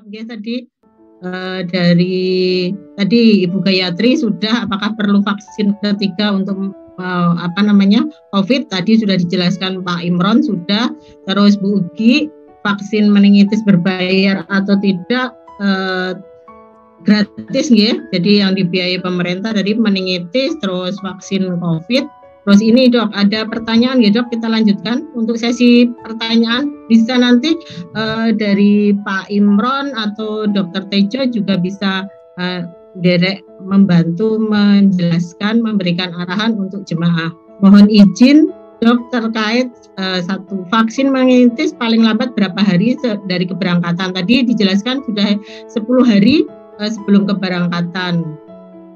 nggih tadi dari tadi Ibu Gayatri sudah apakah perlu vaksin ketiga untuk COVID tadi sudah dijelaskan Pak Imron sudah. Terus Bu Ugi vaksin meningitis berbayar atau tidak gratis nggih. Jadi yang dibiayai pemerintah dari meningitis terus vaksin COVID. Terus ini Dok ada pertanyaan ya Dok, kita lanjutkan untuk sesi pertanyaan. Bisa nanti dari Pak Imron atau Dr. Tejo juga bisa direct membantu menjelaskan, memberikan arahan untuk jemaah. Mohon izin Dok terkait satu vaksin meningitis paling lambat berapa hari dari keberangkatan. Tadi dijelaskan sudah 10 hari sebelum keberangkatan.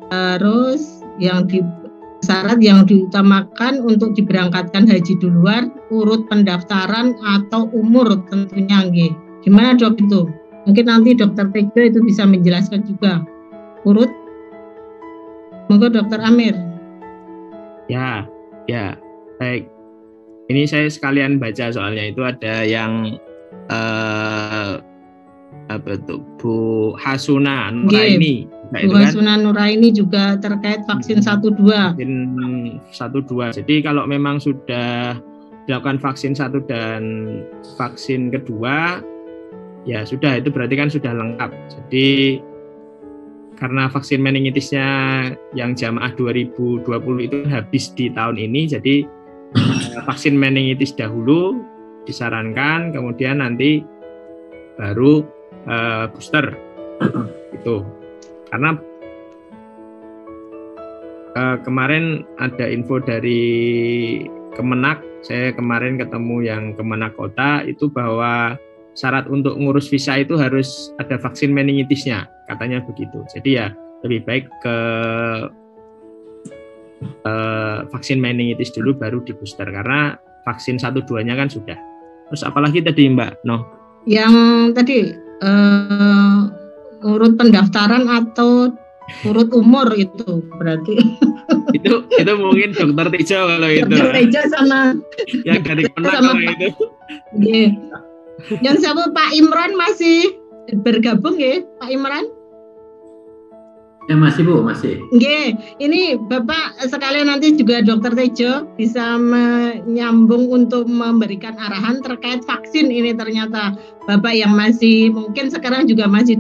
Terus yang syarat yang diutamakan untuk diberangkatkan haji di luar, urut pendaftaran atau umur tentunya nggih. Gimana Dok itu? Mungkin nanti Dr. Tejo itu bisa menjelaskan juga. Urut. Monggo Dr. Amir. Ya, baik. Ini saya sekalian baca soalnya itu ada yang Bu Hasuna Nuraini. Bu Hasuna Nuraini juga terkait vaksin 1-2. Vaksin 1-2. Jadi kalau memang sudah dilakukan vaksin 1 dan vaksin kedua, ya sudah itu berarti kan sudah lengkap. Jadi karena vaksin meningitisnya yang jamaah 2020 itu habis di tahun ini, jadi vaksin meningitis dahulu disarankan, kemudian nanti baru booster itu. Karena kemarin ada info dari Kemenak, saya kemarin ketemu yang Kemenak Kota itu bahwa syarat untuk ngurus visa itu harus ada vaksin meningitisnya, katanya begitu. Jadi ya lebih baik ke vaksin meningitis dulu baru di booster karena vaksin 1-2-nya kan sudah. Terus apalagi tadi Mbak Noh? Yang tadi urut pendaftaran atau urut umur itu berarti. itu mungkin Dokter Tejo kalau itu. Dokter Tejo sama yang dari Kemenak kalau itu. Yeah. Yang sama Pak Imron masih bergabung ya, Pak Imron? Ya masih Bu, masih. Nggih, ini Bapak sekalian nanti juga Dokter Tejo bisa menyambung untuk memberikan arahan terkait vaksin ini. Ternyata Bapak yang masih mungkin sekarang juga masih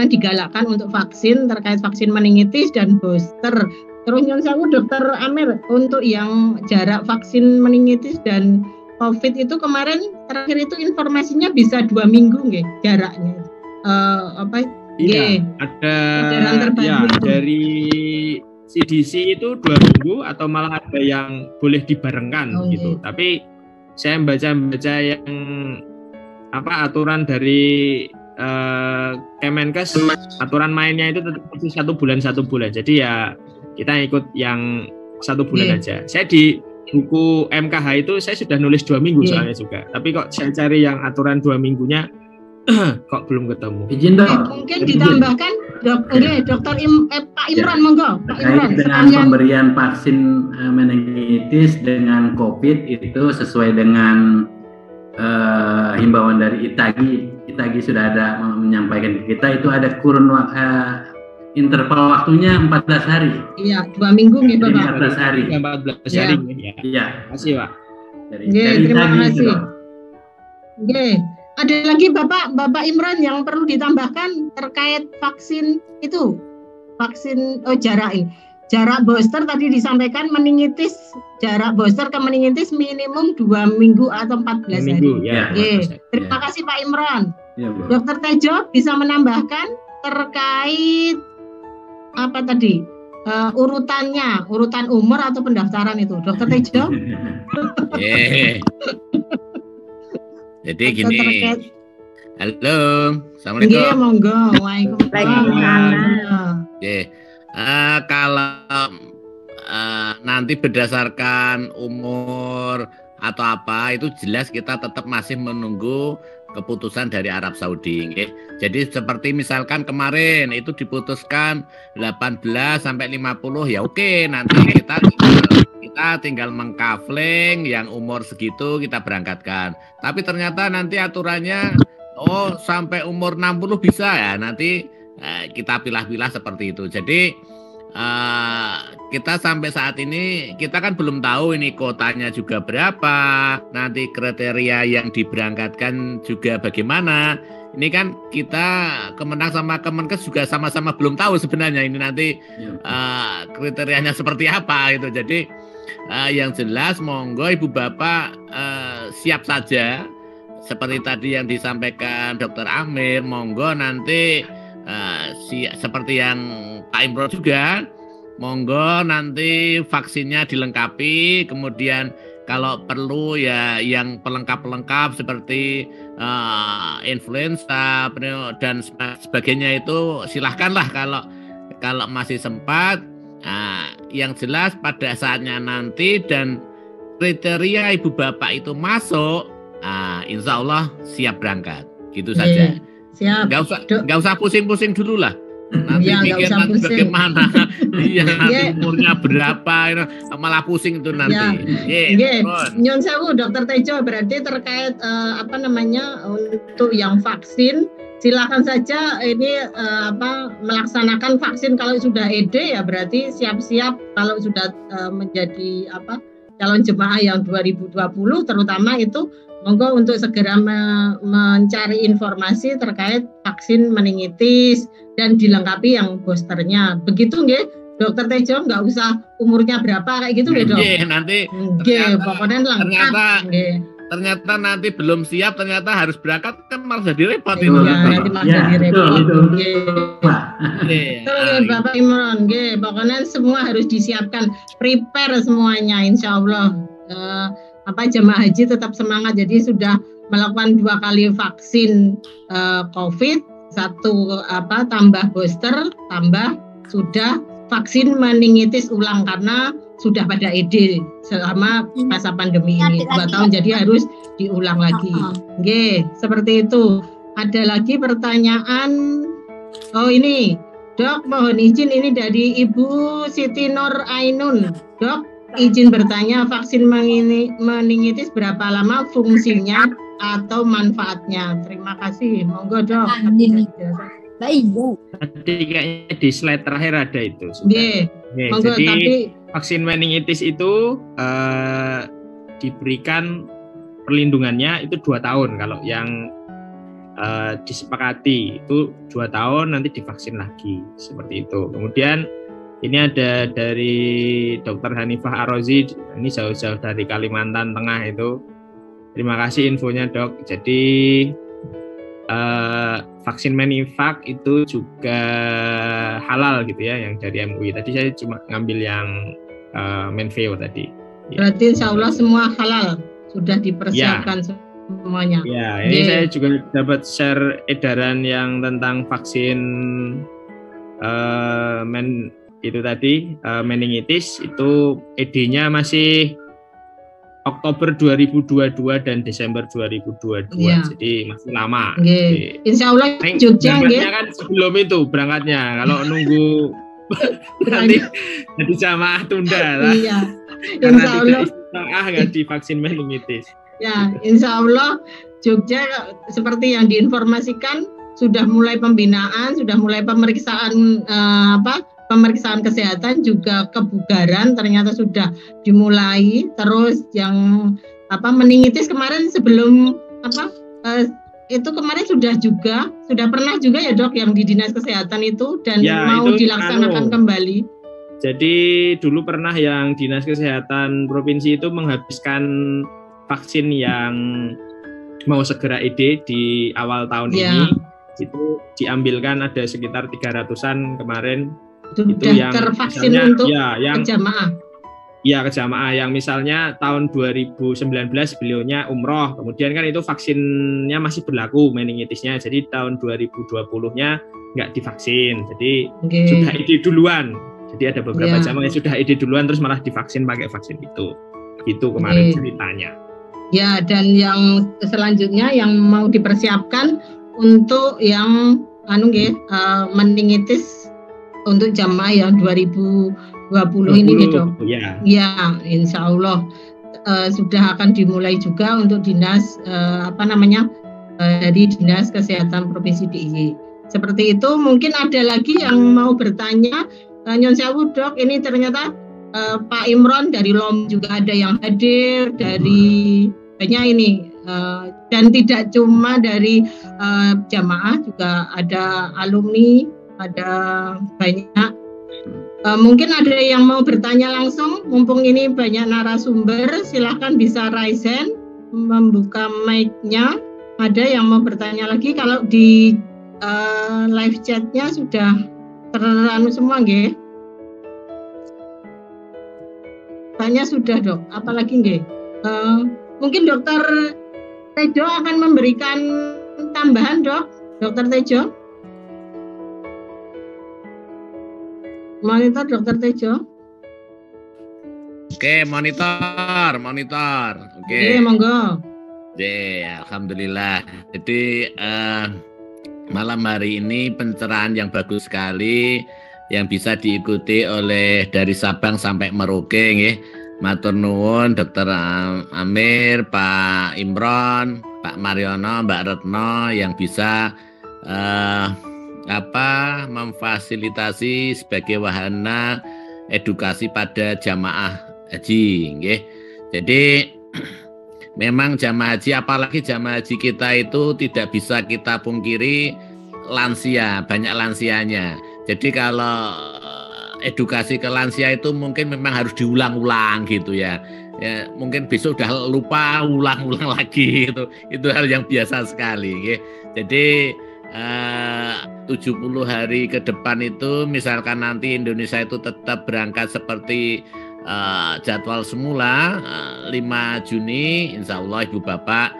digalakkan untuk vaksin terkait vaksin meningitis dan booster. Terus nyon sewu Dokter Amir untuk yang jarak vaksin meningitis dan COVID itu kemarin terakhir itu informasinya bisa 2 minggu nggih jaraknya. Iya, ada ya dari CDC itu 2 minggu atau malah ada yang boleh dibarengkan gitu. Tapi saya baca yang aturan dari Kemenkes, aturan mainnya itu tetap 1 bulan. Jadi ya kita ikut yang 1 bulan aja. Saya di buku MKH itu saya sudah nulis 2 minggu soalnya juga. Tapi kok saya cari yang aturan 2 minggunya kok belum ketemu. Izin Dok. Mungkin ditambahkan Pak Imron monggo. Pak Imron dengan pemberian vaksin meningitis dengan COVID itu sesuai dengan himbauan dari ITAGI sudah ada menyampaikan ke kita itu ada kurun interval waktunya 14 hari. Iya, 2 minggu nih Bapak. 14 hari. 14 hari. Iya. Terima kasih Pak. Terima kasih. Ada lagi Bapak Imran yang perlu ditambahkan terkait vaksin itu, vaksin jarak booster tadi disampaikan meningitis, jarak booster ke meningitis minimum 2 minggu atau 14 hari. Terima kasih Pak Imran. Ya, Dokter Tejo bisa menambahkan terkait apa tadi urutan umur atau pendaftaran itu, Dokter Tejo? Jadi gini, halo, assalamualaikum. Iya, monggo. Waalaikumsalam. Kalau nanti berdasarkan umur atau apa itu jelas kita tetap masih menunggu keputusan dari Arab Saudi. Jadi seperti misalkan kemarin itu diputuskan 18 sampai 50 ya oke, nanti kita tinggal mengkafling yang umur segitu kita berangkatkan. Tapi ternyata nanti aturannya oh sampai umur 60 bisa ya, nanti kita pilah-pilah seperti itu. Jadi kita sampai saat ini kita kan belum tahu ini kotanya juga berapa, nanti kriteria yang diberangkatkan juga bagaimana. Ini kan kita Kemenang sama Kemenkes juga sama-sama belum tahu sebenarnya ini nanti kriterianya seperti apa gitu. Jadi yang jelas monggo Ibu Bapak siap saja seperti tadi yang disampaikan Dr. Amir, monggo nanti seperti yang Pak Imron juga, monggo nanti vaksinnya dilengkapi, kemudian kalau perlu ya yang pelengkap-pelengkap seperti influenza dan sebagainya itu silahkanlah kalau masih sempat. Yang jelas pada saatnya nanti dan kriteria Ibu Bapak itu masuk, insya Allah siap berangkat, gitu saja. Siap. Nggak usah pusing-pusing dulu lah. Nanti pikir nanti bagaimana, nanti umurnya berapa, malah pusing itu nanti. Nyon sewu Dokter Tejo, berarti terkait untuk yang vaksin, silakan saja ini melaksanakan vaksin kalau sudah ED ya, berarti siap-siap kalau sudah menjadi calon jemaah yang 2020 terutama itu. Monggo untuk segera mencari informasi terkait vaksin meningitis dan dilengkapi yang boosternya. Begitu nggih, Dokter Tejo, nggak usah umurnya berapa kayak gitu nggih, Dok? Nanti pokoknya lengkap. Ternyata nanti belum siap, ternyata harus berangkat kan malah jadi repot itu. Nanti malah jadi repot. Bapak Imron, pokoknya semua harus disiapkan, prepare semuanya, insya Allah. Jemaah haji tetap semangat, jadi sudah melakukan 2 kali vaksin COVID, 1 tambah booster, tambah sudah vaksin meningitis ulang karena sudah pada ED selama masa pandemi ini 2 tahun, jadi harus diulang lagi. Seperti itu. Ada lagi pertanyaan? Oh ini, Dok, mohon izin ini dari Ibu Siti Nur Ainun. Dok, izin bertanya, vaksin meningitis berapa lama fungsinya atau manfaatnya? Terima kasih. Monggo, Dok. Mbak Ibu. Tadi kayaknya di slide terakhir ada itu. Monggo, jadi tapi vaksin meningitis itu diberikan perlindungannya itu 2 tahun. Kalau yang disepakati itu 2 tahun, nanti divaksin lagi seperti itu. Kemudian ini ada dari Dr. Hanifah Arozi, ini jauh-jauh dari Kalimantan Tengah itu. Terima kasih infonya, Dok. Jadi vaksin Menifak itu juga halal gitu ya, yang dari MUI. Tadi saya cuma ngambil yang Menveo tadi. Berarti insya Allah semua halal, sudah dipersiapkan semuanya. Ya, ini saya juga dapat share edaran yang tentang vaksin itu tadi meningitis itu ED-nya masih Oktober 2022 dan Desember 2022, jadi masih lama. Insya Allah Jogja kan sebelum itu berangkatnya, kalau nunggu nanti jadi jamaah tunda lah. Insya Allah nggak divaksin meningitis. Ya, insya Allah Jogja seperti yang diinformasikan sudah mulai pembinaan, sudah mulai pemeriksaan pemeriksaan kesehatan juga kebugaran ternyata sudah dimulai. Terus yang meningitis kemarin sebelum itu kemarin sudah pernah juga ya, Dok, yang di Dinas Kesehatan itu dan mau dilaksanakan kembali. Jadi dulu pernah yang Dinas Kesehatan Provinsi itu menghabiskan vaksin yang mau segera ED di awal tahun ini, itu diambilkan ada sekitar 300-an kemarin. Itu yang tervaksin untuk kejamaah. Iya, kejamaah yang misalnya tahun 2019 beliaunya umroh, kemudian kan itu vaksinnya masih berlaku meningitisnya, jadi tahun 2020-nya nggak divaksin, jadi sudah ED duluan. Jadi ada beberapa jamaah yang sudah ED duluan terus malah divaksin pakai vaksin itu. Gitu kemarin ceritanya. Ya, dan yang selanjutnya yang mau dipersiapkan untuk yang meningitis untuk jamaah yang 2020 ini gitu. Ya, insya Allah sudah akan dimulai juga untuk dinas dari Dinas Kesehatan Provinsi DIY. Seperti itu. Mungkin ada lagi yang mau bertanya. Nyon sewu Dok, ini ternyata Pak Imron dari LOM juga ada yang hadir, dari banyak ini, dan tidak cuma dari jamaah, juga ada alumni, ada banyak. Mungkin ada yang mau bertanya langsung, mumpung ini banyak narasumber, silahkan bisa raise hand, membuka mic-nya. Ada yang mau bertanya lagi? Kalau di live chat-nya sudah teranu semua, nggih? Tanya sudah, Dok. Apalagi nggih? Mungkin Dokter Tejo akan memberikan tambahan, Dok. Dokter Tejo. Monitor Dokter Tejo. Oke, monitor. Oke. Monggo. Alhamdulillah. Jadi malam hari ini pencerahan yang bagus sekali yang bisa diikuti oleh dari Sabang sampai Merauke, nggih. Matur nuwun Dr. Amir, Pak Imron, Pak Mariono, Mbak Retno yang bisa memfasilitasi sebagai wahana edukasi pada jamaah haji, nggih. Jadi memang jamaah haji, apalagi jamaah haji kita itu tidak bisa kita pungkiri lansia, banyak lansianya. Jadi kalau edukasi ke lansia itu mungkin memang harus diulang-ulang gitu ya. Ya mungkin besok udah lupa, ulang-ulang lagi gitu. Itu hal yang biasa sekali. Ya. Jadi 70 hari ke depan itu misalkan nanti Indonesia itu tetap berangkat seperti jadwal semula 5 Juni, insya Allah Ibu Bapak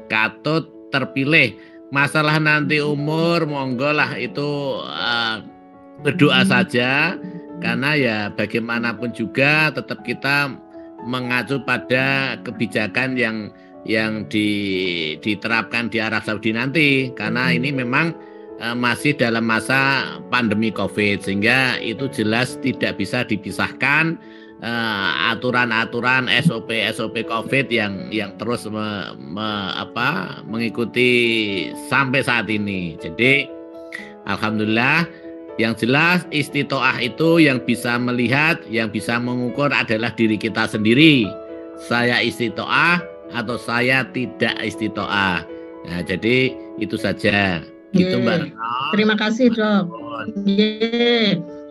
katut terpilih. Masalah nanti umur, monggo lah itu berdoa saja, karena ya bagaimanapun juga tetap kita mengacu pada kebijakan yang diterapkan di Arab Saudi nanti, karena ini memang masih dalam masa pandemi COVID, sehingga itu jelas tidak bisa dipisahkan aturan-aturan SOP COVID yang terus mengikuti sampai saat ini. Jadi alhamdulillah, yang jelas istitoah itu yang bisa melihat, yang bisa mengukur adalah diri kita sendiri. Saya istitoah atau saya tidak istitoah. Nah, jadi itu saja. Gitu, Mbak. Terima kasih, Dok.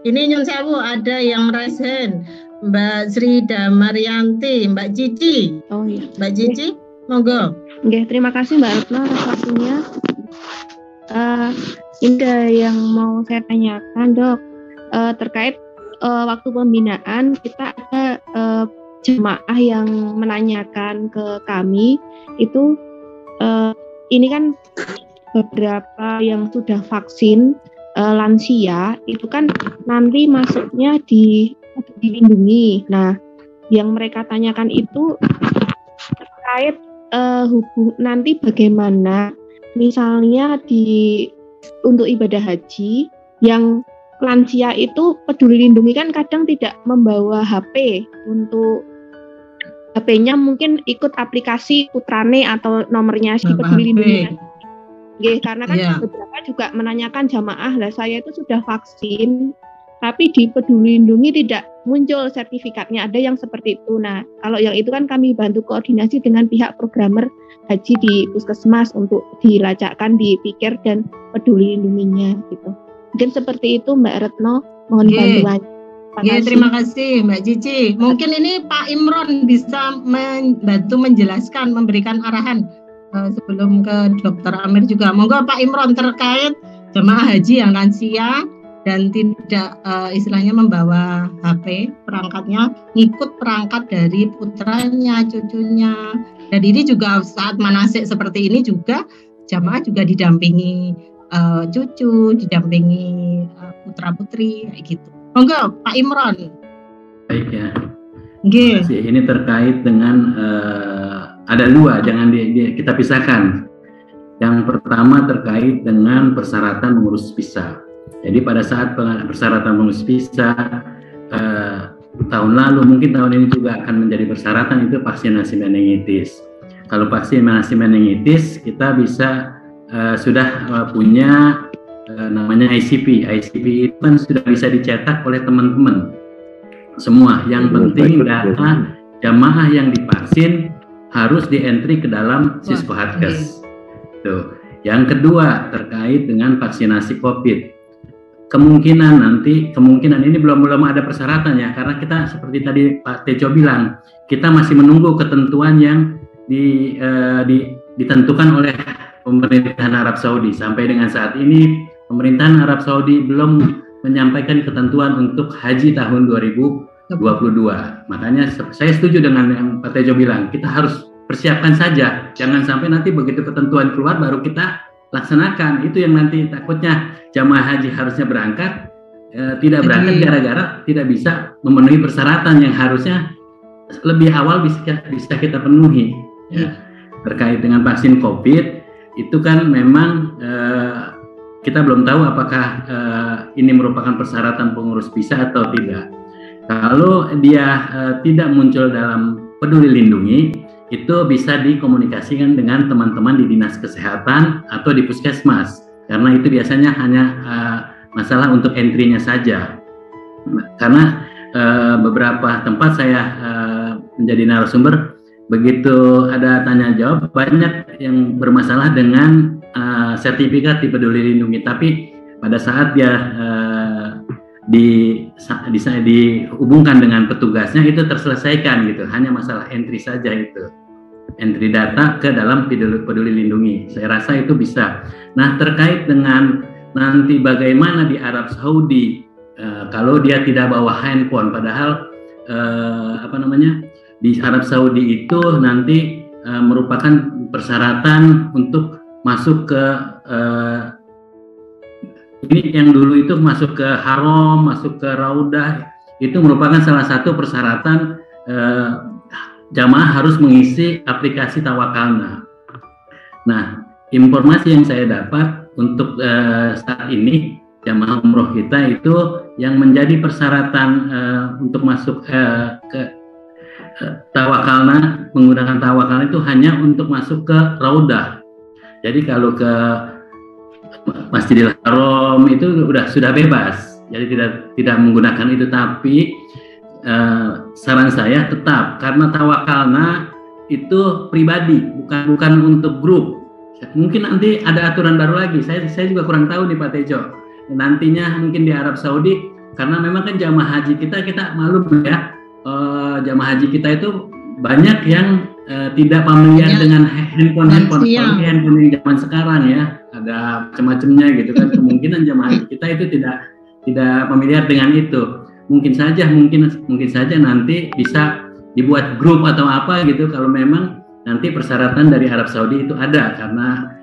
Ini nyun sewu, ada yang raisen. Mbak Sri Damarianti, Mbak Cici. Oh iya. Mbak Cici, monggo. Oke, terima kasih Mbak Retno atas waktunya. Ini ada yang mau saya tanyakan, Dok. Terkait waktu pembinaan, kita ada jemaah yang menanyakan ke kami itu ini kan beberapa yang sudah vaksin lansia itu kan nanti masuknya dilindungi. Nah, yang mereka tanyakan itu terkait nanti bagaimana misalnya untuk ibadah haji yang lansia itu peduli lindungi kan kadang tidak membawa HP, untuk HP-nya mungkin ikut aplikasi putrane atau nomornya si peduli lindungi. Karena kan beberapa juga menanyakan jamaah, lah saya itu sudah vaksin tapi di peduli lindungi tidak muncul sertifikatnya, ada yang seperti itu. Nah, kalau yang itu kan kami bantu koordinasi dengan pihak programmer haji di puskesmas untuk dilacakkan di pikir dan peduli lindunginya gitu. Mungkin seperti itu Mbak Retno, mohon bantuan. Terima kasih Mbak Cici. Mungkin ini Pak Imron bisa membantu menjelaskan, memberikan arahan sebelum ke Dokter Amir juga. Monggo Pak Imron, terkait jemaah haji yang lansia dan tidak istilahnya membawa HP, perangkatnya ngikut perangkat dari putranya, cucunya. Dan ini juga saat manasik seperti ini juga jamaah juga didampingi cucu, didampingi putra putri kayak gitu. Monggo Pak Imron. Baik ya. Ini terkait dengan ada dua, jangan kita pisahkan. Yang pertama terkait dengan persyaratan mengurus visa. Jadi pada saat persyaratan mengurus visa tahun lalu, mungkin tahun ini juga akan menjadi persyaratan, itu vaksinasi meningitis. Kalau vaksinasi meningitis kita bisa sudah punya namanya ICP. ICP itu kan sudah bisa dicetak oleh teman-teman semua. Yang penting data jamaah yang divaksin harus di-entry ke dalam Siskohatkes. Tuh. Yang kedua terkait dengan vaksinasi COVID. Kemungkinan ini belum ada persyaratan ya, karena kita seperti tadi Pak Tejo bilang, kita masih menunggu ketentuan yang ditentukan oleh pemerintahan Arab Saudi. Sampai dengan saat ini pemerintahan Arab Saudi belum menyampaikan ketentuan untuk haji tahun 2022. Makanya saya setuju dengan yang Pak Tejo bilang, kita harus persiapkan saja, jangan sampai nanti begitu ketentuan keluar baru kita laksanakan. Itu yang nanti takutnya jamaah haji harusnya berangkat, tidak berangkat gara-gara tidak bisa memenuhi persyaratan yang harusnya lebih awal bisa kita penuhi. Ya. Terkait dengan vaksin COVID itu kan memang kita belum tahu apakah ini merupakan persyaratan pengurus visa atau tidak. Kalau dia tidak muncul dalam Peduli Lindungi, itu bisa dikomunikasikan dengan teman-teman di dinas kesehatan atau di puskesmas, karena itu biasanya hanya masalah untuk entry-nya saja. Karena beberapa tempat saya menjadi narasumber, begitu ada tanya jawab banyak yang bermasalah dengan sertifikat di Peduli Lindungi, tapi pada saat dia dihubungkan dengan petugasnya itu terselesaikan gitu, hanya masalah entry saja, itu entry data ke dalam Peduli Lindungi. Saya rasa itu bisa. Nah, terkait dengan nanti bagaimana di Arab Saudi kalau dia tidak bawa handphone, padahal di Arab Saudi itu nanti merupakan persyaratan untuk masuk ke ini yang dulu itu masuk ke haram, masuk ke raudah, itu merupakan salah satu persyaratan jamaah harus mengisi aplikasi Tawakalna. Nah, informasi yang saya dapat untuk saat ini jamaah umroh kita itu yang menjadi persyaratan untuk masuk ke Tawakalna, menggunakan Tawakalna itu hanya untuk masuk ke raudah. Jadi kalau ke Masjidil Haram itu sudah bebas, jadi tidak menggunakan itu. Tapi saran saya tetap, karena Tawakalna itu pribadi, bukan untuk grup. Mungkin nanti ada aturan baru lagi. Saya juga kurang tahu nih Pak Tejo. Nantinya mungkin di Arab Saudi, karena memang kan jamaah haji kita maklum ya, jamaah haji kita itu banyak yang tidak familiar dengan handphone yang zaman sekarang ya, ada macam-macamnya gitu kan. Kemungkinan jamaah haji kita itu tidak familiar dengan itu. Mungkin saja nanti bisa dibuat grup atau apa gitu, kalau memang nanti persyaratan dari Arab Saudi itu ada, karena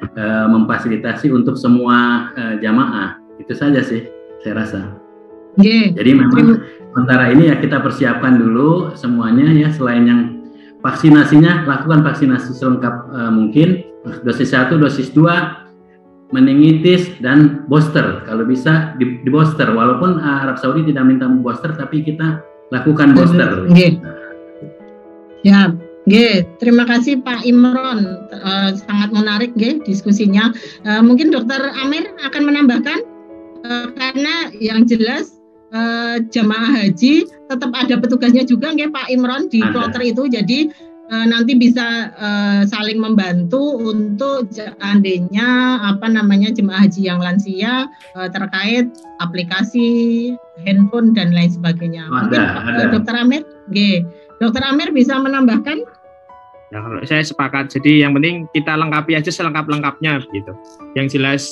memfasilitasi untuk semua jamaah. Itu saja sih saya rasa. Jadi memang sementara ini ya kita persiapkan dulu semuanya ya, selain yang vaksinasinya, lakukan vaksinasi selengkap mungkin, dosis 1, dosis 2, meningitis dan booster. Kalau bisa di booster, walaupun Arab Saudi tidak minta booster, tapi kita lakukan booster. Ya, terima kasih Pak Imron, sangat menarik diskusinya. Mungkin Dokter Amir akan menambahkan, karena yang jelas jamaah haji tetap ada petugasnya juga Pak Imron di kloter itu, jadi nanti bisa saling membantu untuk seandainya jemaah haji yang lansia terkait aplikasi handphone dan lain sebagainya. Mungkin Dokter Amir, Dokter Amir bisa menambahkan? Ya, kalau saya sepakat. Jadi yang penting kita lengkapi aja selengkap-lengkapnya begitu. Yang jelas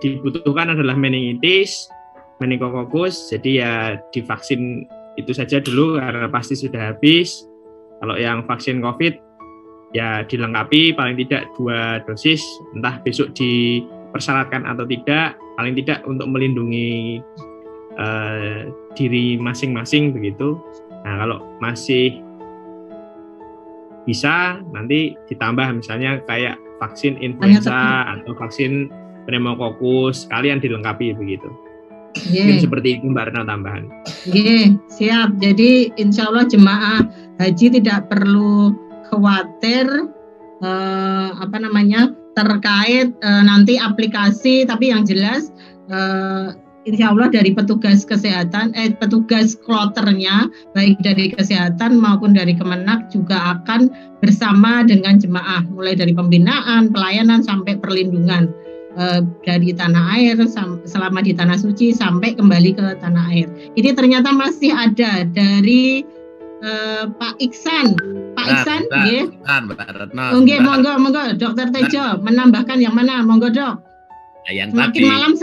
dibutuhkan adalah meningitis, meningokokus. Jadi ya divaksin itu saja dulu karena pasti sudah habis. Kalau yang vaksin COVID ya dilengkapi paling tidak 2 dosis, entah besok dipersyaratkan atau tidak, paling tidak untuk melindungi diri masing-masing begitu. Nah, kalau masih bisa nanti ditambah misalnya kayak vaksin influenza atau vaksin pneumokokus, kalian dilengkapi begitu. Mungkin seperti itu Mbak Retno tambahan. Siap. Jadi insya Allah jemaah haji tidak perlu khawatir terkait nanti aplikasi, tapi yang jelas insya Allah dari petugas kesehatan, petugas kloternya baik dari kesehatan maupun dari Kemenak juga akan bersama dengan jemaah mulai dari pembinaan, pelayanan sampai perlindungan dari tanah air selama di tanah suci sampai kembali ke tanah air. Ini ternyata masih ada dari Pak Iksan. Pak Iksan, nggih. Nggih, monggo Dokter Tejo menambahkan yang mana? Monggo, Dok. Yang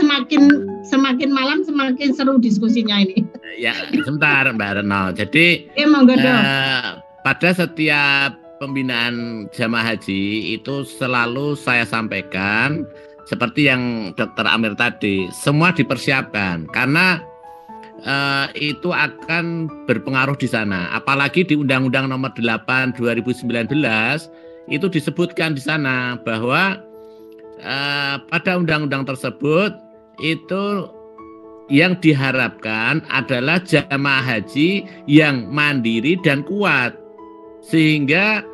semakin tadi, malam semakin seru diskusinya ini. Ya, sebentar Mbak Retno. Jadi monggo, Dok. Pada setiap pembinaan jamaah haji itu selalu saya sampaikan seperti yang Dokter Amir tadi, semua dipersiapkan karena itu akan berpengaruh di sana. Apalagi di Undang-Undang Nomor 8 2019 itu disebutkan di sana bahwa pada undang-undang tersebut itu yang diharapkan adalah jamaah haji yang mandiri dan kuat, sehingga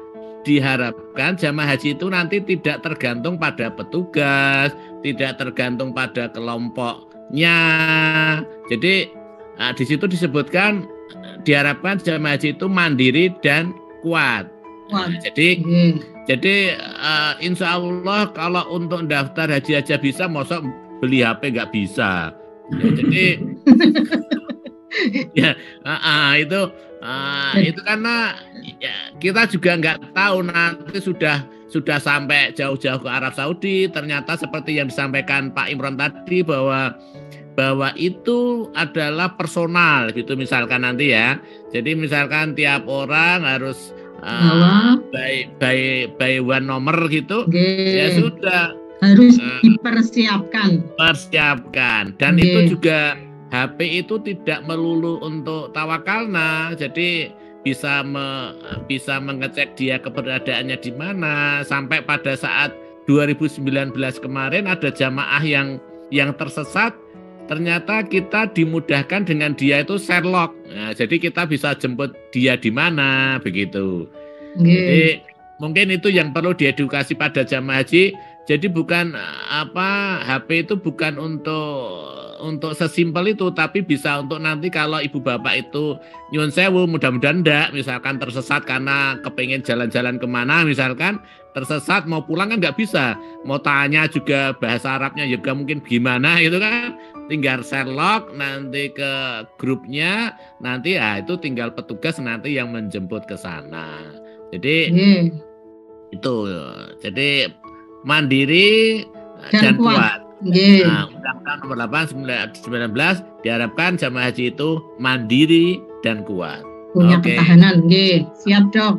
diharapkan jamaah haji itu nanti tidak tergantung pada petugas, tidak tergantung pada kelompoknya. Jadi di situ disebutkan diharapkan jamaah haji itu mandiri dan kuat. Jadi insya Allah kalau untuk daftar haji aja bisa, masa beli HP nggak bisa. Ya, jadi itu karena ya, kita juga nggak tahu nanti sudah sampai jauh-jauh ke Arab Saudi, ternyata seperti yang disampaikan Pak Imron tadi bahwa itu adalah personal gitu misalkan nanti ya. Jadi misalkan tiap orang harus by one nomor gitu, ya sudah harus dipersiapkan. Dan itu juga HP itu tidak melulu untuk tawakalna, jadi bisa mengecek dia keberadaannya di mana. Sampai pada saat 2019 kemarin ada jamaah yang tersesat, ternyata kita dimudahkan dengan dia itu Sherlock. Nah, jadi kita bisa jemput dia di mana begitu. Jadi mungkin itu yang perlu diedukasi pada jamaah haji. Jadi bukan HP itu bukan untuk sesimpel itu, tapi bisa untuk nanti kalau ibu bapak itu nyuwun sewu, mudah-mudahan enggak, misalkan tersesat karena kepengen jalan-jalan kemana, misalkan tersesat mau pulang kan nggak bisa, mau tanya juga bahasa Arabnya juga mungkin gimana itu kan, tinggal Sherlock nanti ke grupnya, nanti itu tinggal petugas nanti yang menjemput ke sana. Jadi itu, jadi mandiri dan kuat. Nah, Undang-Undang Nomor 8 2019 diharapkan jamaah haji itu mandiri dan kuat. Punya ketahanan. Siap, Dok.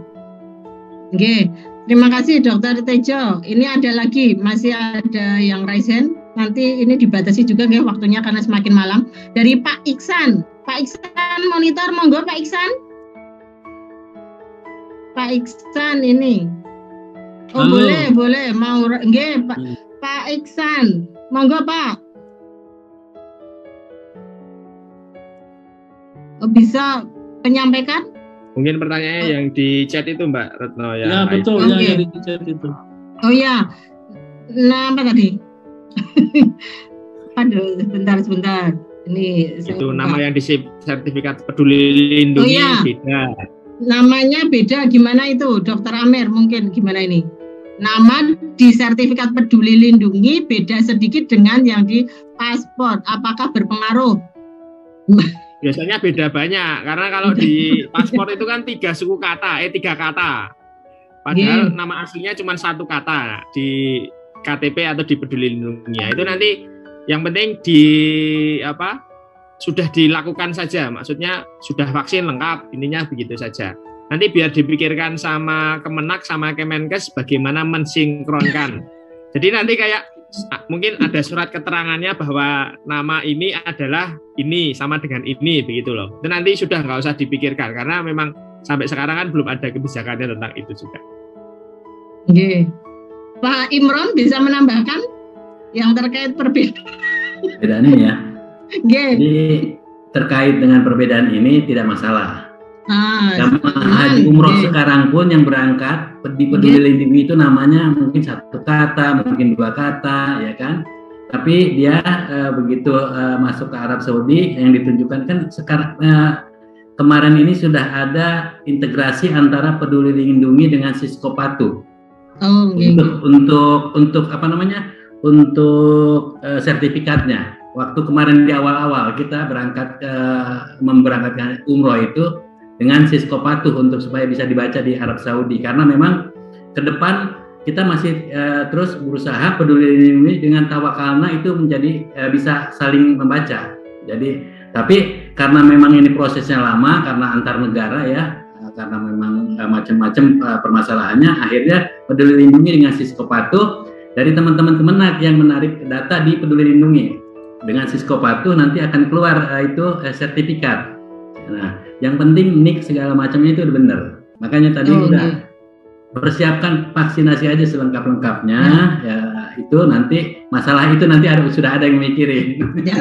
Terima kasih Dokter Tejo. Ini ada lagi, masih ada yang raise hand. Nanti ini dibatasi juga waktunya karena semakin malam. Dari Pak Iksan. Pak Iksan monitor, monggo Pak Iksan. Pak Iksan ini. Oh, halo. Boleh. Mau Pak Iksan. Monggo, Pak. Bisa menyampaikan? Mungkin pertanyaannya yang di chat itu Mbak Retno ya. Ya betul, yang di chat itu. Oh ya. Nah, apa tadi? Aduh, sebentar. Ini itu nama yang di sertifikat peduli lindungi beda. Namanya beda, gimana itu Dokter Amir, mungkin gimana ini? Nama di sertifikat peduli lindungi beda sedikit dengan yang di paspor. Apakah berpengaruh? Biasanya beda banyak, karena kalau di paspor itu kan 3 kata. Padahal nama aslinya cuma 1 kata di KTP atau di peduli lindunginya. Itu nanti yang penting sudah dilakukan saja, maksudnya sudah vaksin lengkap, ininya begitu saja. Nanti biar dipikirkan sama Kemenak sama Kemenkes bagaimana mensinkronkan. Jadi nanti kayak mungkin ada surat keterangannya bahwa nama ini adalah ini sama dengan ini begitu loh. Dan nanti sudah nggak usah dipikirkan karena memang sampai sekarang kan belum ada kebijakannya tentang itu juga. Pak Imron bisa menambahkan yang terkait perbedaannya ya. Jadi terkait dengan perbedaan ini tidak masalah. Jamaah haji umroh sekarang pun yang berangkat di Peduli Lindungi itu namanya mungkin 1 kata, mungkin 2 kata, ya kan? Tapi dia begitu masuk ke Arab Saudi yang ditunjukkan kan sekarang kemarin ini sudah ada integrasi antara Peduli Lindungi dengan Sisko Patuh. Untuk apa namanya? Untuk sertifikatnya. Waktu kemarin di awal-awal kita memberangkatkan umroh itu dengan Sisko Patuh untuk supaya bisa dibaca di Arab Saudi, karena memang ke depan kita masih terus berusaha Peduli Lindungi dengan Tawakalna itu menjadi bisa saling membaca. Jadi tapi karena memang ini prosesnya lama karena antar negara ya, karena memang macam-macam permasalahannya, akhirnya Peduli Lindungi dengan Sisko Patuh dari teman-teman Kemenak yang menarik data di Peduli Lindungi dengan Sisko Patuh nanti akan keluar itu sertifikat. Nah, yang penting nik segala macamnya itu udah benar. Makanya tadi udah persiapkan vaksinasi aja selengkap-lengkapnya. Ya itu nanti masalah itu nanti sudah ada yang mikirin. Ya.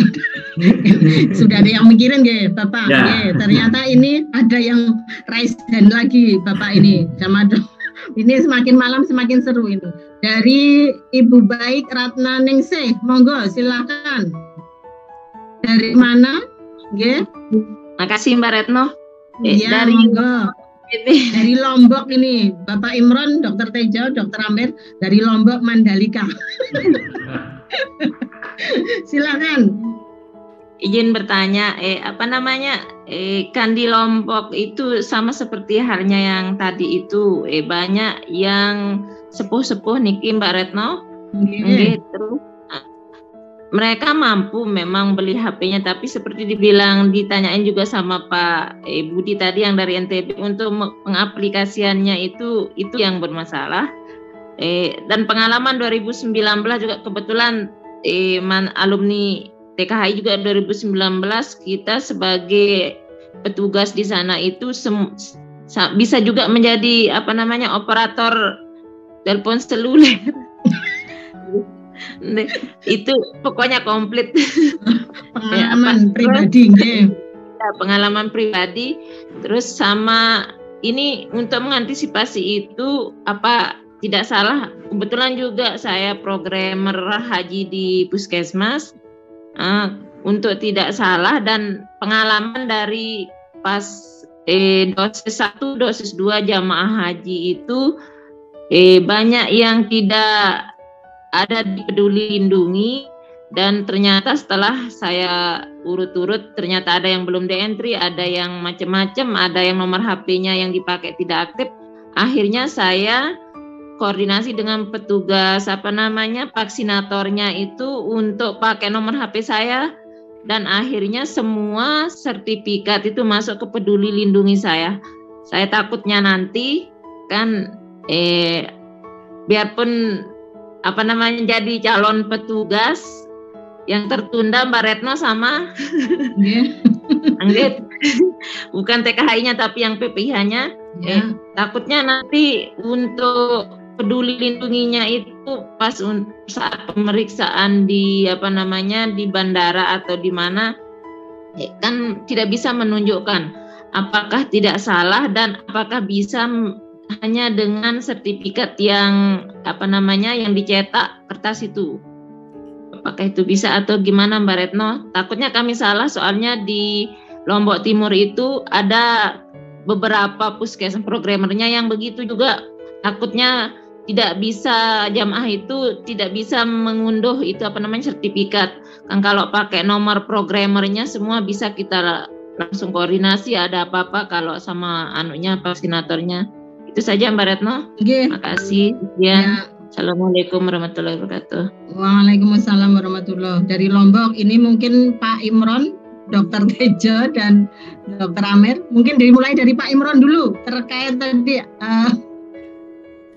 Sudah ada yang mikirin ya, Bapak. Ya. Ternyata ini ada yang raise hand lagi, Bapak ini sama ini semakin malam semakin seru ini. Dari Ibu Baik Ratna Ningsih, monggo silakan. Dari mana? Nggih. Makasih Mbak Retno. Ya, dari Lombok ini, Bapak Imron, Dr. Tejo, Dr. Amir dari Lombok Mandalika. Silakan. Izin bertanya, kan di Lombok itu sama seperti halnya yang tadi itu, banyak yang sepuh-sepuh niki Mbak Retno. Gitu. Mereka mampu memang beli HP-nya, tapi seperti ditanyain juga sama Pak Budi tadi yang dari NTB, untuk pengaplikasiannya itu yang bermasalah. Dan pengalaman 2019 juga kebetulan alumni TKHI juga 2019 kita sebagai petugas di sana itu bisa juga menjadi operator telepon seluler. Itu pokoknya komplit. Pengalaman pribadi ya, pengalaman pribadi. Terus sama ini untuk mengantisipasi itu tidak salah, kebetulan juga saya programmer haji di Puskesmas. Untuk tidak salah, dan pengalaman dari pas dosis 1, dosis 2 jamaah haji itu banyak yang tidak ada di Peduli Lindungi, dan ternyata setelah saya urut-urut ternyata ada yang belum di-entry, ada yang macam-macam, ada yang nomor HP-nya yang dipakai tidak aktif. Akhirnya saya koordinasi dengan petugas vaksinatornya itu untuk pakai nomor HP saya, dan akhirnya semua sertifikat itu masuk ke Peduli Lindungi saya. Saya takutnya nanti kan biarpun jadi calon petugas yang tertunda Mbak Retno sama bukan TKHI-nya tapi yang PPIH-nya. Takutnya nanti untuk Peduli Lindunginya itu pas saat pemeriksaan di di bandara atau di mana kan tidak bisa menunjukkan apakah tidak salah dan apakah bisa hanya dengan sertifikat yang yang dicetak kertas itu. Apakah itu bisa atau gimana Mbak Retno? Takutnya kami salah, soalnya di Lombok Timur itu ada beberapa puskesmas programmernya yang begitu juga. Takutnya tidak bisa, jamaah itu tidak bisa mengunduh itu sertifikat. Kan kalau pakai nomor programmernya semua bisa kita langsung koordinasi, ada apa-apa kalau sama vaksinatornya. Itu saja Mbak Retno. Makasih. Ya. Assalamualaikum warahmatullahi wabarakatuh. Waalaikumsalam warahmatullahi. Dari Lombok ini mungkin Pak Imron, Dr. Tejo dan Dr. Amir. Mungkin dimulai dari Pak Imron dulu terkait tadi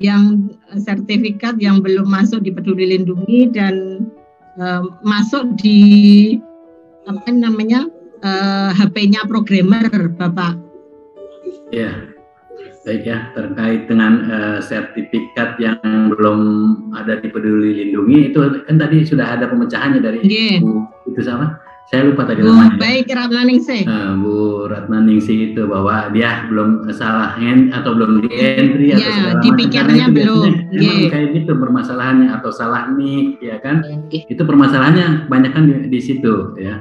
yang sertifikat yang belum masuk di Peduli Lindungi dan masuk di HP-nya programmer, Bapak. Ya. Baik ya, terkait dengan sertifikat yang belum ada di Peduli Lindungi itu kan tadi sudah ada pemecahannya dari Ibu itu sama Saya lupa tadi namanya. Baik, Ratnaningsih. Bu Ratnaningsih itu bahwa dia belum salah atau belum di entry atau segala macam. Dipikirnya belum. Memang kayak gitu permasalahannya, atau salah nik, ya kan? Itu permasalahannya banyak kan di situ, ya.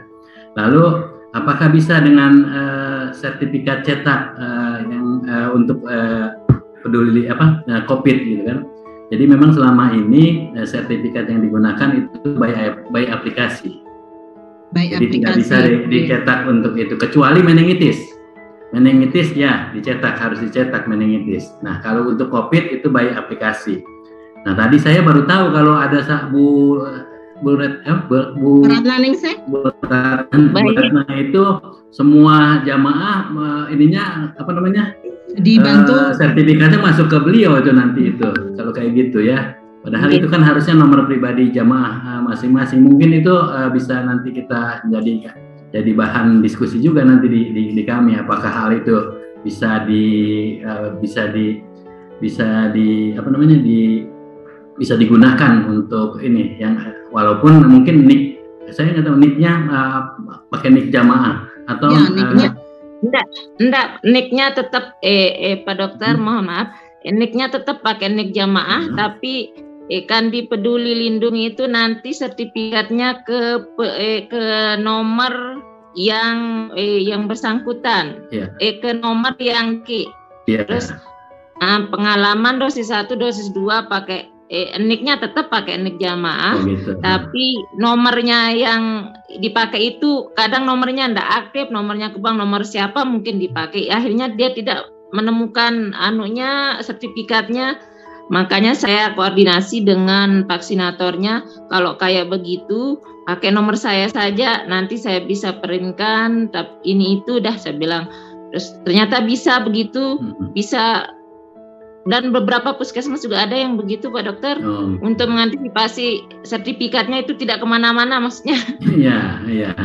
Lalu apakah bisa dengan sertifikat cetak yang untuk peduli COVID gitu kan? Jadi memang selama ini sertifikat yang digunakan itu by aplikasi. Jadi tidak bisa dicetak untuk itu, kecuali meningitis. Meningitis ya dicetak, harus dicetak meningitis. Nah kalau untuk COVID itu by aplikasi. Nah tadi saya baru tahu kalau ada Bu Ratnaningsih. Bu Ratna itu semua jamaah ininya dibantu sertifikatnya masuk ke beliau itu nanti itu kalau kayak gitu ya. Padahal itu kan harusnya nomor pribadi jamaah masing-masing. Mungkin itu bisa nanti kita jadi bahan diskusi juga nanti di kami. Apakah hal itu bisa digunakan untuk ini yang walaupun mungkin nik, saya nggak tahu niknya pakai nik jamaah atau enggak niknya tetap Pak Dokter mohon maaf, niknya tetap pakai nik jamaah tapi kan di Peduli Lindungi itu nanti sertifikatnya ke nomor yang bersangkutan, ke nomor yang terus pengalaman dosis 1, dosis 2 pakai nik-nya tetap pakai nik jamaah, tapi nomornya yang dipakai itu kadang nomornya enggak aktif, nomornya ke bank, nomor siapa mungkin dipakai, akhirnya dia tidak menemukan sertifikatnya. Makanya saya koordinasi dengan vaksinatornya, kalau kayak begitu pakai nomor saya saja, nanti saya bisa printkan, tapi ini itu dah saya bilang. Terus ternyata bisa begitu, bisa, dan beberapa puskesmas juga ada yang begitu Pak Dokter, untuk mengantisipasi sertifikatnya itu tidak kemana-mana maksudnya. Iya.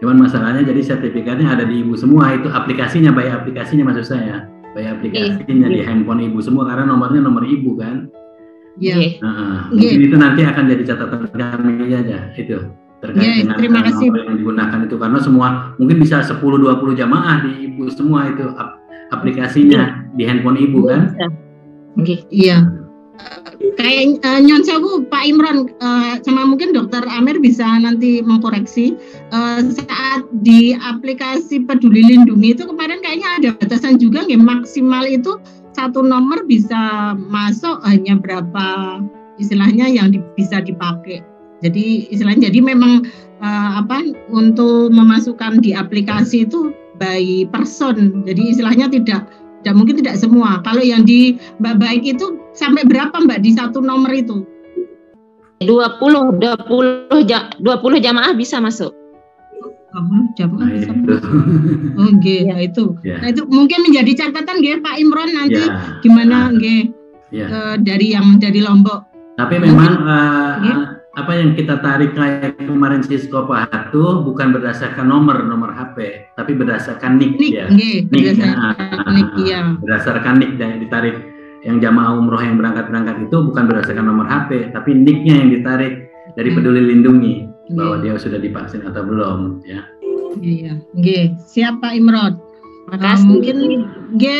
Cuman masalahnya jadi sertifikatnya ada di ibu semua, itu aplikasinya, by aplikasinya maksud saya. By aplikasinya di handphone ibu semua karena nomornya nomor ibu kan. Iya. Mungkin itu nanti akan jadi catatan kami aja itu terkait dengan nomor yang digunakan itu, karena semua mungkin bisa 10-20 jamaah di ibu semua itu aplikasinya di handphone ibu kan. Iya. Kayak Nyon Sewu Pak Imron sama mungkin Dokter Amir bisa nanti mengkoreksi saat di aplikasi Peduli Lindungi itu kemarin kayaknya ada batasan juga nggak, maksimal itu satu nomor bisa masuk hanya berapa istilahnya yang bisa dipakai. Jadi istilahnya memang untuk memasukkan di aplikasi itu by person. Jadi istilahnya tidak mungkin tidak semua. Kalau yang di Mbak Baik itu sampai berapa Mbak di satu nomor itu? 20 jamaah bisa masuk. 20 jamaah bisa masuk. Nah itu. Nah itu mungkin menjadi catatan nggih Pak Imron nanti gimana nggih dari Lombok. Tapi memang apa yang kita tarik kayak kemarin Sisko Pak Hatu bukan berdasarkan nomor HP, tapi berdasarkan nik ya. Berdasarkan nik yang ditarik, yang jamaah umroh yang berangkat itu bukan berdasarkan nomor HP, tapi niknya yang ditarik dari Peduli Lindungi bahwa dia sudah divaksin atau belum ya. Iya. Siap Pak Imron. Makasih. Mungkin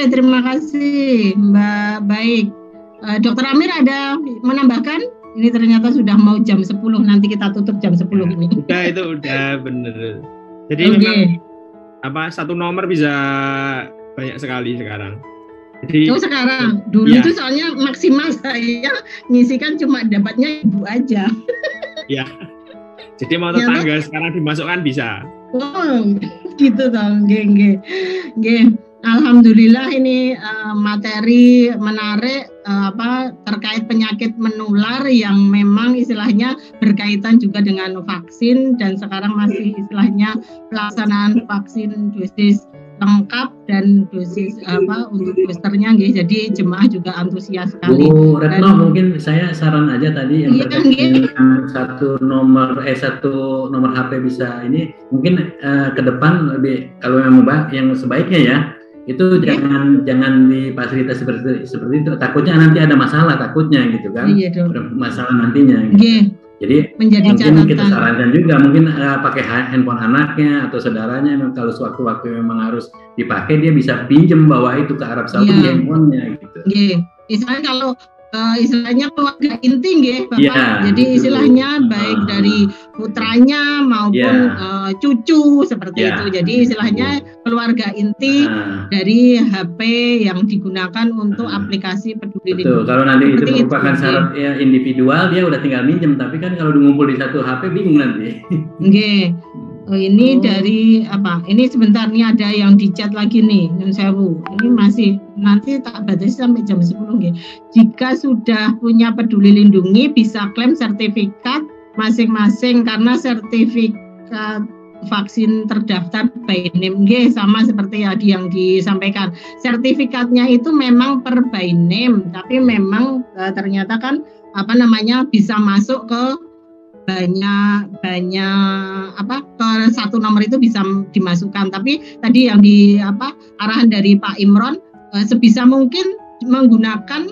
terima kasih Mbak Baik. Dokter Amir ada menambahkan? Ini ternyata sudah mau jam 10, nanti kita tutup jam 10 ini. Udah bener. Jadi memang satu nomor bisa banyak sekali sekarang. Jadi sekarang, dulu itu soalnya maksimal saya ngisikan cuma dapatnya ibu aja. Iya. Jadi mau tetangga sekarang dimasukkan bisa. Gitu dong, nggih. Alhamdulillah ini materi menarik terkait penyakit menular yang memang istilahnya berkaitan juga dengan vaksin, dan sekarang masih istilahnya pelaksanaan vaksin dosis lengkap dan dosis untuk boosternya nggih. Jadi jemaah juga antusias sekali. Bu Retno, mungkin saya saran aja tadi yang terkait dengan satu nomor HP bisa ini mungkin ke depan lebih, kalau memang yang sebaiknya ya itu jangan di fasilitas seperti itu, takutnya nanti ada masalah, takutnya gitu kan. Masalah nantinya gitu. Jadi menjadi mungkin catatan. kita sarankan juga mungkin pakai handphone anaknya atau saudaranya, kalau sewaktu-waktu memang harus dipakai, dia bisa pinjem bawa itu ke Arab Saudi handphonenya gitu. Istilahnya kalau istilahnya keluarga inti Bapak. Jadi istilahnya baik dari putranya maupun cucu seperti itu. Jadi istilahnya keluarga inti dari HP yang digunakan untuk aplikasi Peduli Lindungi. Betul. Kalau nanti itu merupakan syarat individual, dia udah tinggal minjem. Tapi kan kalau ngumpul di satu HP bingung nanti. Oh, ini dari apa? Ini sebentar nih ada yang di chat lagi nih, Nyun Sewu. Ini masih nanti tak batasi sampai jam 10 nggih. Jika sudah punya Peduli Lindungi bisa klaim sertifikat masing-masing karena sertifikat vaksin terdaftar by name nggih, sama seperti tadi yang disampaikan. Sertifikatnya itu memang per by name, tapi memang ternyata kan apa namanya bisa masuk ke banyak ke satu nomor itu bisa dimasukkan. Tapi tadi yang arahan dari Pak Imron, sebisa mungkin menggunakan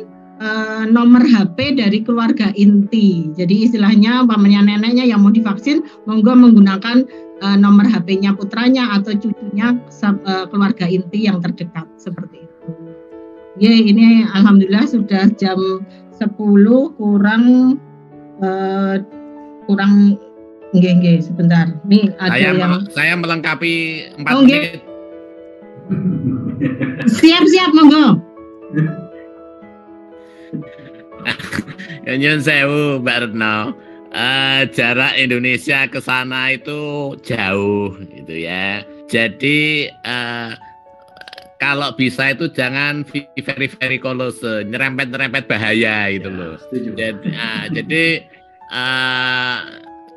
nomor HP dari keluarga inti. Jadi istilahnya umpamanya neneknya yang mau divaksin, monggo menggunakan nomor HP-nya putranya atau cucunya, keluarga inti yang terdekat seperti itu. Ini alhamdulillah sudah jam 10 kurang sebentar. Nih ada saya melengkapi 4 menit. Siap monggo. Nyun sewu Mbak Retno. Jarak Indonesia ke sana itu jauh gitu ya. Jadi kalau bisa itu jangan very close, nyerempet bahaya gitu loh. Jadi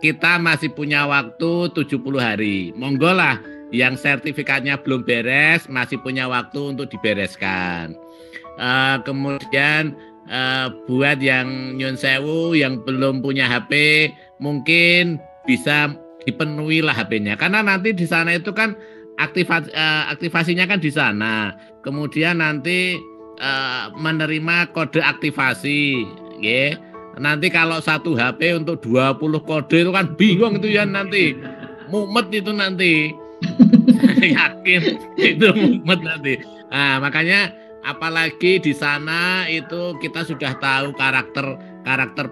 kita masih punya waktu 70 hari. Monggo lah yang sertifikatnya belum beres masih punya waktu untuk dibereskan. Kemudian buat yang Nyun Sewu yang belum punya HP mungkin bisa dipenuhi lah HP-nya. Karena nanti di sana itu kan aktivasinya kan di sana. Kemudian nanti menerima kode aktivasi, ya. Nanti kalau satu HP untuk 20 kode itu kan bingung itu ya, nanti mumet itu nanti. Saya yakin itu mumet nanti. Nah, makanya apalagi di sana itu kita sudah tahu karakter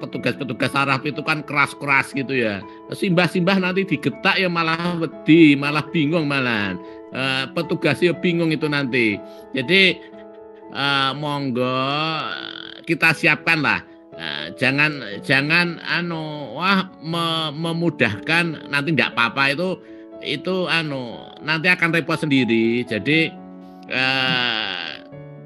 petugas-petugas saraf itu kan keras-keras gitu ya. Simbah-simbah nanti digetak ya malah wedi, malah bingung malah. Petugasnya bingung itu nanti. Jadi monggo kita siapkan lah. Jangan memudahkan nanti enggak apa-apa itu nanti akan repot sendiri. Jadi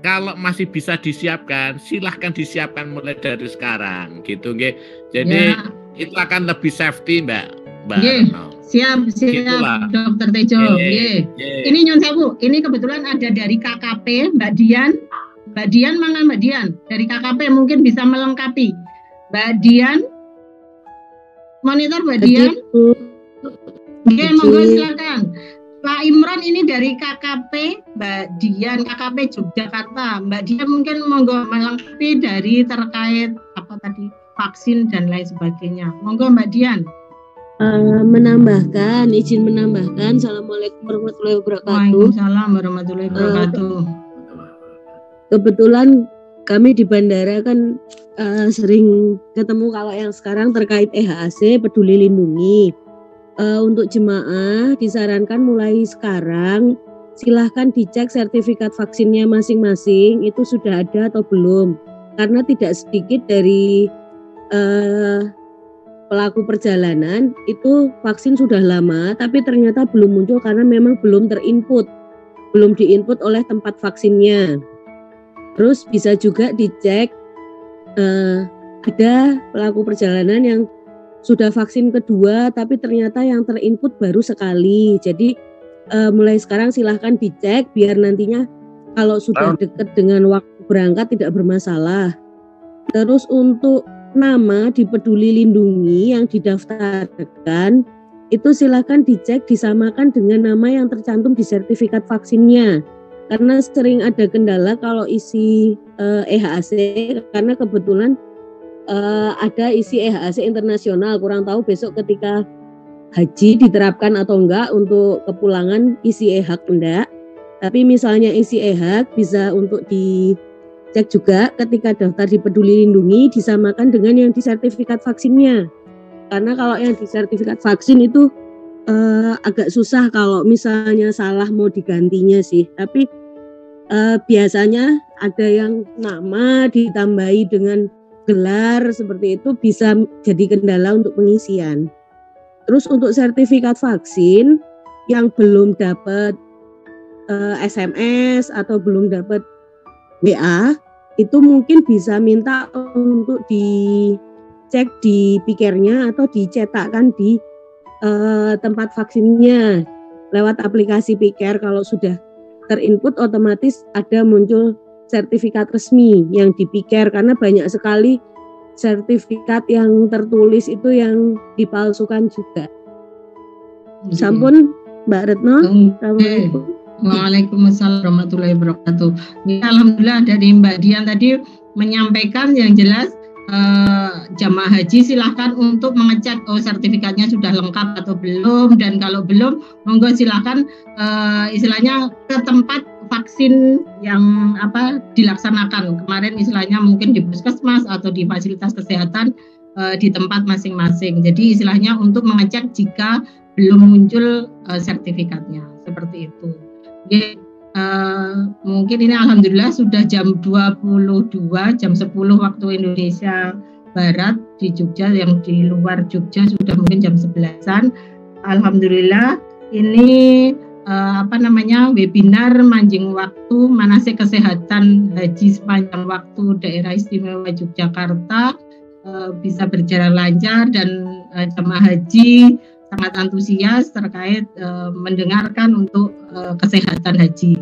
kalau masih bisa disiapkan, silahkan disiapkan mulai dari sekarang gitu nggih. Jadi itu akan lebih safety Mbak. Siap Gitulah. Dokter Tejo. Ini Nyun Sewu, ini kebetulan ada dari KKP Mbak Dian. Mbak Dian mana Mbak Dian? Dari KKP mungkin bisa melengkapi. Mbak Dian, monitor Mbak Dian. Monggo silakan. Pak Imron ini dari KKP Mbak Dian, KKP Yogyakarta. Mbak Dian mungkin monggo melengkapi dari terkait apa tadi vaksin dan lain sebagainya. Monggo Mbak Dian. Izin menambahkan. Assalamualaikum warahmatullahi wabarakatuh. Waalaikumsalam warahmatullahi wabarakatuh. Kebetulan kami di bandara kan sering ketemu kalau yang sekarang terkait EHAC Peduli Lindungi. Untuk jemaah disarankan mulai sekarang silahkan dicek sertifikat vaksinnya masing-masing itu sudah ada atau belum, karena tidak sedikit dari pelaku perjalanan itu vaksin sudah lama tapi ternyata belum muncul karena memang belum diinput oleh tempat vaksinnya. Terus bisa juga dicek ada pelaku perjalanan yang sudah vaksin kedua tapi ternyata yang terinput baru sekali. Jadi mulai sekarang silahkan dicek biar nantinya kalau sudah dekat dengan waktu berangkat tidak bermasalah. Terus untuk nama di Peduli Lindungi yang didaftarkan itu silahkan dicek disamakan dengan nama yang tercantum di sertifikat vaksinnya. Karena sering ada kendala kalau isi EHAC karena kebetulan ada isi EHAC internasional, kurang tahu besok ketika haji diterapkan atau enggak untuk kepulangan isi EHAC enggak. Tapi misalnya isi EHAC bisa untuk dicek juga ketika daftar di Peduli Lindungi disamakan dengan yang di sertifikat vaksinnya. Karena kalau yang di sertifikat vaksin itu agak susah kalau misalnya salah mau digantinya sih. Tapi biasanya ada yang nama ditambahi dengan gelar seperti itu bisa jadi kendala untuk pengisian. Terus untuk sertifikat vaksin yang belum dapat SMS atau belum dapat WA, itu mungkin bisa minta untuk dicek di pikernya atau dicetakkan di tempat vaksinnya lewat aplikasi piker. Kalau sudah terinput otomatis ada muncul sertifikat resmi yang di piker, karena banyak sekali sertifikat yang tertulis itu yang dipalsukan juga. Sampun Mbak Retno. Assalamualaikum. Waalaikumsalam warahmatullahi wabarakatuh. Alhamdulillah dari Mbak Dian tadi menyampaikan yang jelas jamaah haji silahkan untuk mengecek sertifikatnya sudah lengkap atau belum, dan kalau belum monggo silahkan istilahnya ke tempat vaksin yang dilaksanakan kemarin, istilahnya mungkin di puskesmas atau di fasilitas kesehatan di tempat masing-masing. Jadi istilahnya untuk mengecek jika belum muncul sertifikatnya seperti itu. Oke. Mungkin ini alhamdulillah sudah jam 22, jam 10 waktu Indonesia Barat di Jogja, yang di luar Jogja sudah mungkin jam 11-an. Alhamdulillah ini webinar Manjing Waktu Manasik Kesehatan Haji Sepanjang Waktu Daerah Istimewa Yogyakarta bisa berjalan lancar, dan jamaah haji sangat antusias terkait mendengarkan untuk kesehatan haji.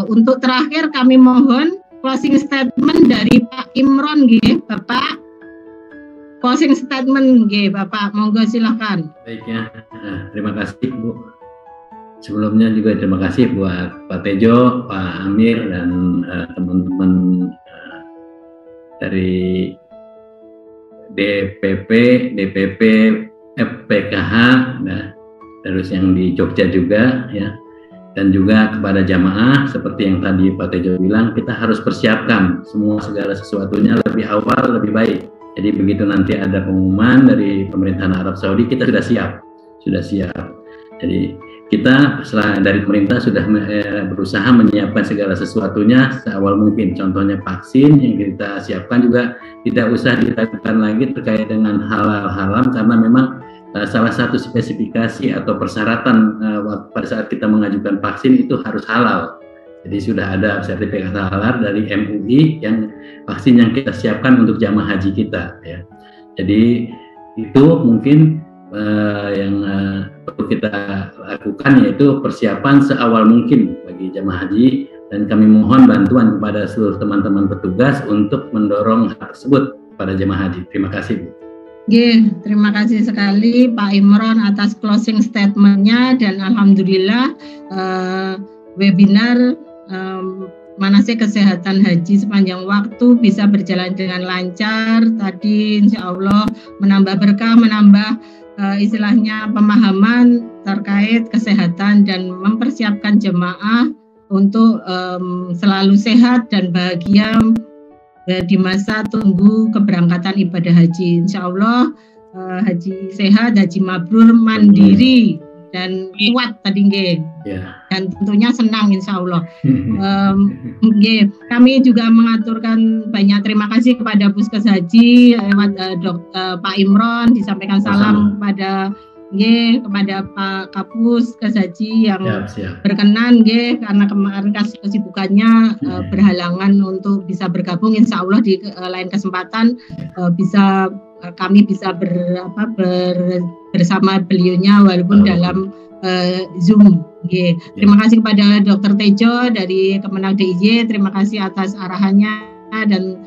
Untuk terakhir kami mohon closing statement dari Pak Imron, Bapak. Closing statement, Bapak, monggo silakan. Baik ya, terima kasih Bu. Sebelumnya juga terima kasih buat Pak Tejo, Pak Amir, dan teman-teman dari DPP, FPKH, terus yang di Jogja juga ya, dan juga kepada jamaah seperti yang tadi Pak Tejo bilang, kita harus persiapkan segala sesuatunya lebih awal lebih baik. Jadi begitu nanti ada pengumuman dari pemerintahan Arab Saudi, kita sudah siap. Jadi kita dari pemerintah sudah berusaha menyiapkan segala sesuatunya seawal mungkin. Contohnya vaksin yang kita siapkan juga tidak usah diragukan lagi terkait dengan halal haram, karena memang salah satu spesifikasi atau persyaratan pada saat kita mengajukan vaksin itu harus halal. Jadi sudah ada sertifikat halal dari MUI yang vaksin yang kita siapkan untuk jamaah haji kita ya. Jadi itu mungkin yang perlu kita lakukan, yaitu persiapan seawal mungkin bagi jamaah haji, dan kami mohon bantuan kepada seluruh teman-teman petugas untuk mendorong hal tersebut pada jamaah haji. Terima kasih Bu. Terima kasih sekali Pak Imron atas closing statement-nya, dan alhamdulillah webinar manasik kesehatan haji sepanjang waktu bisa berjalan dengan lancar. Tadi insya Allah menambah berkah, menambah istilahnya pemahaman terkait kesehatan dan mempersiapkan jemaah untuk selalu sehat dan bahagia di masa tunggu keberangkatan ibadah haji. Insya Allah haji sehat, haji mabrur, mandiri dan kuat tadi dan tentunya senang insya Allah. Kami juga mengaturkan banyak terima kasih kepada Puskes Haji lewat Pak Imron, disampaikan salam kepada Pak Kapus Haji yang berkenan karena kemarin kesibukannya berhalangan untuk bisa bergabung. Insya Allah di lain kesempatan kami bisa bersama beliaunya walaupun dalam Zoom. Terima kasih kepada Dr. Tejo dari Kemenag DIY, terima kasih atas arahannya, dan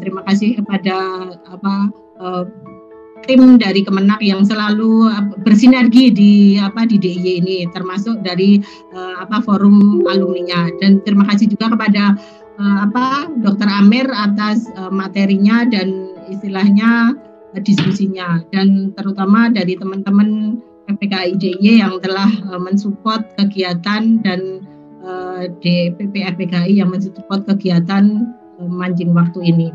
terima kasih kepada tim dari Kemenag yang selalu bersinergi di DIY ini, termasuk dari forum alumninya, dan terima kasih juga kepada Dr. Amir atas materinya dan istilahnya diskusinya, dan terutama dari teman-teman PPKI DIY yang telah mensupport kegiatan dan DPP FPKI yang mensupport kegiatan mancing waktu ini.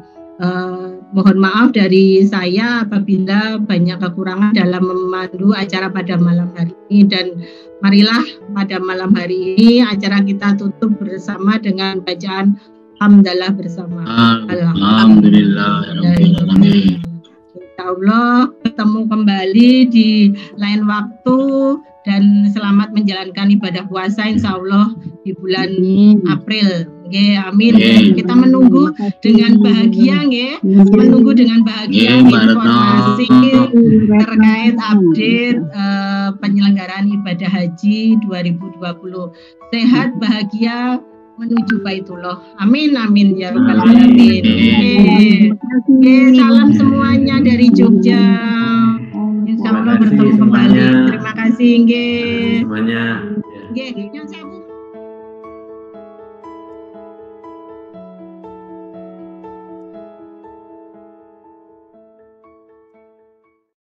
Mohon maaf dari saya apabila banyak kekurangan dalam memandu acara pada malam hari ini, dan marilah pada malam hari ini acara kita tutup bersama dengan bacaan Hamdalah bersama. Alhamdulillah. Insya Allah ketemu kembali di lain waktu, dan selamat menjalankan ibadah puasa insya Allah di bulan April. Nggih, amin. Kita menunggu dengan bahagia, nggih. Menunggu dengan bahagia informasi terkait update penyelenggaraan ibadah haji 2020. Sehat, bahagia, menuju Baitullah. Amin, amin ya rabbal alamin. Salam semuanya dari Jogja. Insya Allah bertemu kembali. Terima kasih, nggih. Semuanya. Nggih,